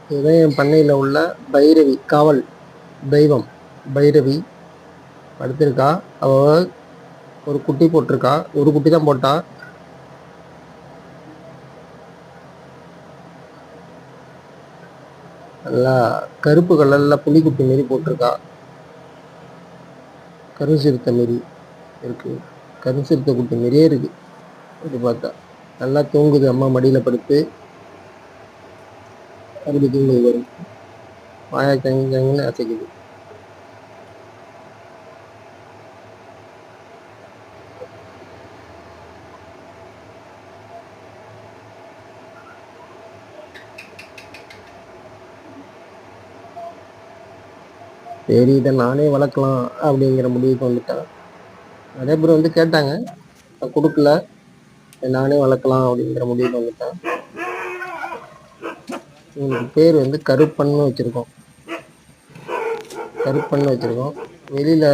இதுதான் என் பண்ணையில் உள்ள பைரவி, காவல் தெய்வம் பைரவி படுத்திருக்கா. அவ ஒரு குட்டி போட்டிருக்கா. ஒரு குட்டி தான் போட்டா. நல்லா கருப்பு கலர்ல புலிக்குட்டி மாரி போட்டிருக்கா. கருசிறுத்தை மாரி இருக்கு. கருசிறுத்தை குட்டி மாரியே இருக்கு. இது பார்த்தா நல்லா தூங்குது. அம்மா மடியில படுத்து அப்படி தூங்குது. வரும் வாயா தங்குன்னு அசைக்குது. சரி, இதை நானே வளர்க்கலாம் அப்படிங்கிற முடிவுக்கு வந்துட்டேன். நிறைய பேர் வந்து கேட்டாங்க, நான் கொடுக்கல. நானே வளர்க்கலாம் அப்படிங்கிற முடிவுக்கு வந்துட்டேன். உங்களுக்கு பேர் வந்து கருப்பன்னு வச்சுருக்கோம். கருப்பன்னு வச்சுருக்கோம். வெளியில்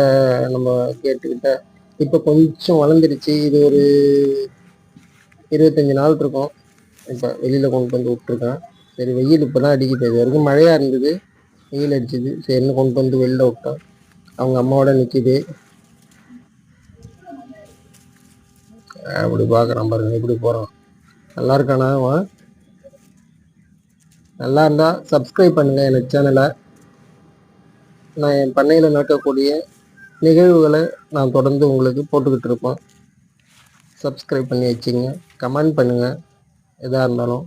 நம்ம கேட்டுக்கிட்ட இப்போ கொஞ்சம் வளர்ந்துருச்சு. இது ஒரு 25 நாள் இருக்கும். இப்போ வெளியில் கொண்டு வந்து விட்டுருக்கேன். சரி, வெயில் இப்போ தான் அடிக்குது. இது வரைக்கும் மழையாக இருந்தது, வெயில் அடிச்சுது. சரின்னு கொண்டு வந்து வெளில விட்டேன். அவங்க அம்மாவோட நிற்கிது. அப்படி பார்க்குறான் பாருங்க, எப்படி போகிறான். நல்லா இருக்கானா அவன்? நல்லா இருந்தால் சப்ஸ்கிரைப் பண்ணுங்கள் எனக்கு சேனலை. நான் என் பண்ணையில் நடக்கக்கூடிய நிகழ்வுகளை நான் தொடர்ந்து உங்களுக்கு போட்டுக்கிட்டு இருப்பேன். சப்ஸ்கிரைப் பண்ணி வச்சுங்க. கமெண்ட் பண்ணுங்கள் எதாக இருந்தாலும்.